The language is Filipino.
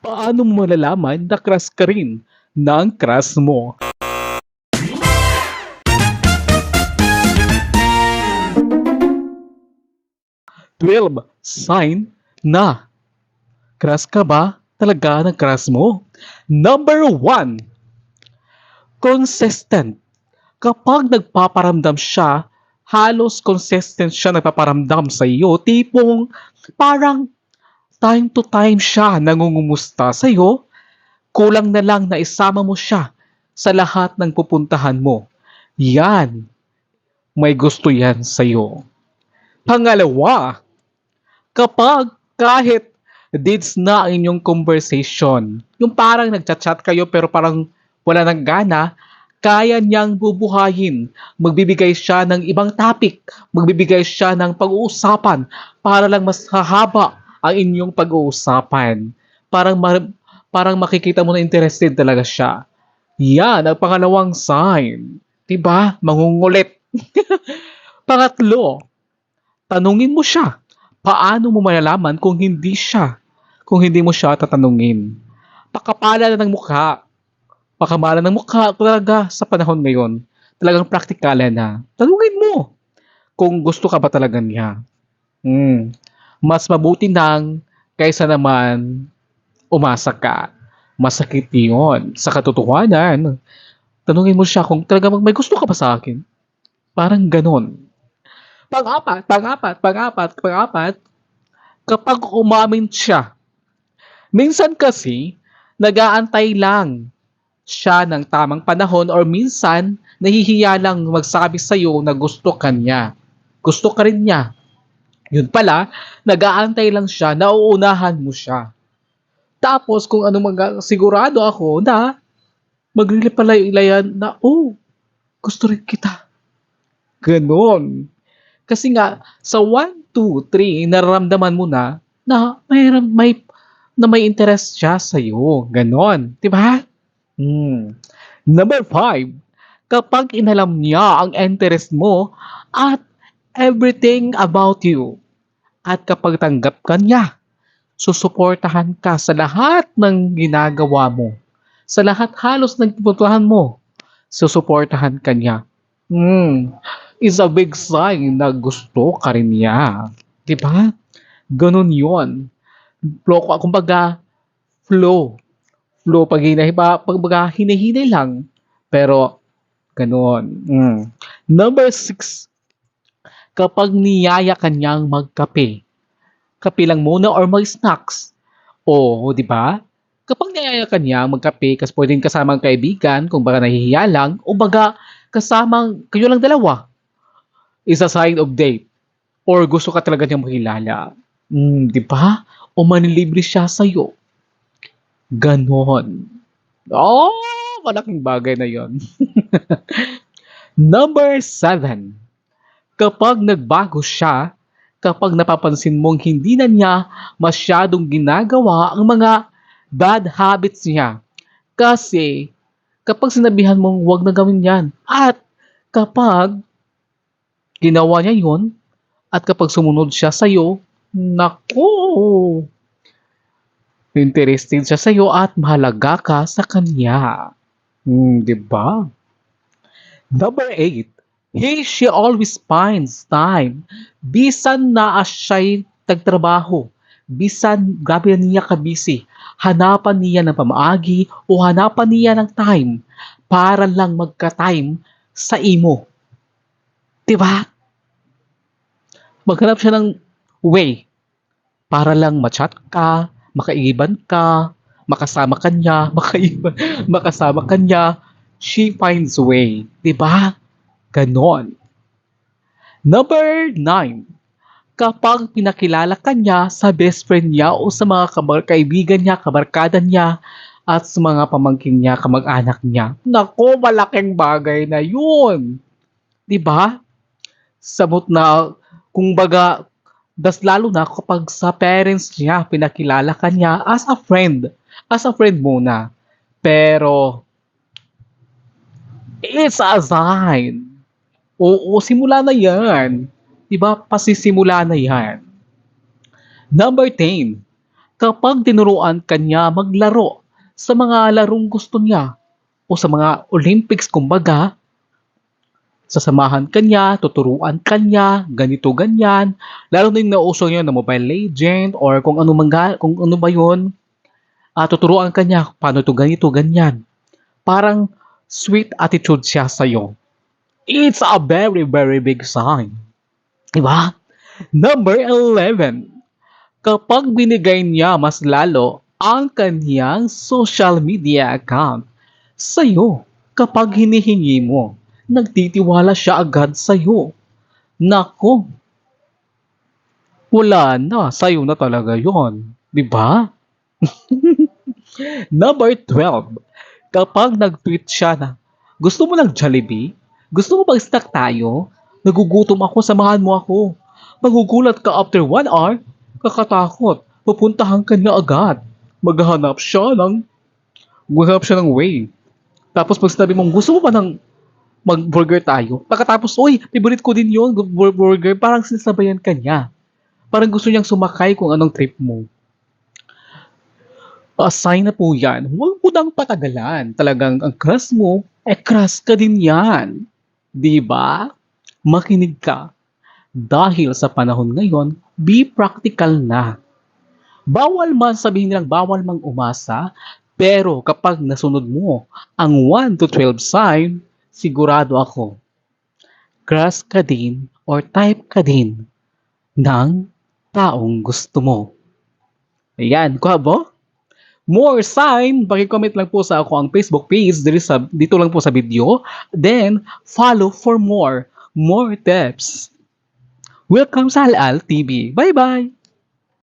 Paano mo malalaman na crush ka rin ng crush mo? 12 sign na crush ka ba talaga ng crush mo? Number 1, consistent. Kapag nagpaparamdam siya, halos consistent siya nagpaparamdam sa iyo. Tipong parang time to time siya nangungumusta sa iyo. Kulang na lang na isama mo siya sa lahat ng pupuntahan mo. Yan, may gusto yan sa iyo. Pangalawa, kapag kahit deeds na ang inyong conversation, yung parang nagchat-chat kayo pero parang wala nang gana, kaya niyang bubuhayin. Magbibigay siya ng ibang topic, magbibigay siya ng pag-uusapan para lang mas hahaba ang inyong pag-uusapan. Parang parang makikita mo na interested talaga siya. Yan ang pangalawang sign. 'Di ba? Mangungulit. Pangatlo, tanungin mo siya. Paano mo malalaman kung hindi mo siya tatanungin? Pakapala na ng mukha. Pakamala ng mukha talaga sa panahon ngayon. Talagang praktikalan na. Tanungin mo kung gusto ka ba talaga niya. Hmm. Mas mabuti nang kaysa naman umasa ka. Masakit yun. Sa katotohanan, tanungin mo siya kung talaga may gusto ka ba sa akin. Parang ganon. Pang-apat, kapag umamin siya. Minsan kasi, nag-aantay lang siya ng tamang panahon or minsan, nahihiya lang magsabi sa'yo na gusto ka niya. Gusto ka rin niya. Yun pala, nag-aantay lang siya, nauunahan mo siya. Tapos kung ano sigurado ako na maglilipalayan na, oh, gusto rin kita. Ganon. Kasi nga, sa 1, 2, 3, nararamdaman mo na may interest siya sa'yo. Ganon. Diba? Number 5, kapag inalam niya ang interest mo at everything about you, at kapag tanggap ka niya, susuportahan ka sa lahat ng ginagawa mo. Sa lahat halos ng pupuntahan mo, susuportahan ka niya. Is a big sign na gusto ka rin niya. Diba? Ganun yon. Kumbaga, flow. Flow pag hinahinay lang. Pero, ganun. Number 6, kapag niyaya ka niyang magkape. Kape lang muna or mag-snacks. O, di ba? Kapag niyaya ka niya magkape, kasi pwedeng kasamang kaibigan, kung baka nahihiya lang, o baga kasamang kayo lang dalawa, is a sign of date. Or gusto ka talaga niyang makilala. Di ba? O manilibre siya sa'yo. Ganon. Oh, malaking bagay na yon. Number 7. Kapag nagbago siya, kapag napapansin mong hindi na niya masyadong ginagawa ang mga bad habits niya. Kasi, kapag sinabihan mong huwag na gawin yan, at kapag ginawa niya yun, at kapag sumunod siya sa'yo, naku, interested siya sa'yo at mahalaga ka sa kanya. Diba? Number 8, she always finds time. Bisan na siya'y nagtrabaho, bisan grabe na niya ka-busy, hanapan niya ng pamaagi o hanapan niya ng time para lang magka-time sa imo. Diba? Maghanap siya ng way para lang ma-chat ka, makaiban ka, makasama ka niya, makasama ka niya. She finds a way. Diba? Ganon. Number 9, kapag pinakilala ka niya sa best friend niya o sa mga kaibigan niya, kabarkada niya, at sa mga pamangkin niya, kamag-anak niya. Naku, malaking bagay na yun. Diba? Sabot na, kung baga, lalo na kapag sa parents niya, pinakilala ka niya as a friend. As a friend muna. Pero, it's a sign. Oo, simula na yan. Diba? Pasisimula na yan. Number 10, Kapag tinuruan ka niya maglaro sa mga larong gusto niya o sa mga Olympics kumbaga, sasamahan ka niya, tuturuan ka niya, ganito ganyan. Lalo na yung nauso ngayon na Mobile Legend or kung ano ba yun, tuturuan ka niya paano to ganito ganyan. Parang sweet attitude siya sa'yo. It's a very, very big sign. Diba? Number 11. Kapag binigay niya mas lalo ang kanyang social media account sa'yo, kapag hinihingi mo, nagtitiwala siya agad sa'yo. Nako, wala na, sa'yo na talaga yon, di ba? Number 12. Kapag nag-tweet siya na, gusto mo ng Jollibee? Gusto mo mag-snack tayo? Nagugutom ako, samahan mo ako. Magugulat ka after 1 hour, kakatakot. Pupuntahan ka niya agad. Maghahanap siya ng way. Tapos pag sinabi mong, gusto mo ba ng mag-burger tayo? Pagkatapos, uy, favorite ko din yun, burger. Parang sinasabayan ka niya. Parang gusto niyang sumakay kung anong trip mo. Sign na po yan. Huwag mo nang patagalan. Talagang ang crush mo, crush ka din yan. Di ba? Makinig ka. Dahil sa panahon ngayon, be practical na. Bawal man sabihin nilang bawal mang umasa, pero kapag nasunod mo ang 1 to 12 sign, sigurado ako, crush ka din or type ka din ng taong gusto mo. Ayan, kuhabo? More sign, paki-comment lang po sa ako ang Facebook page dito lang po sa video. Then, follow for more tips. Welcome sa Halal TV. Bye-bye!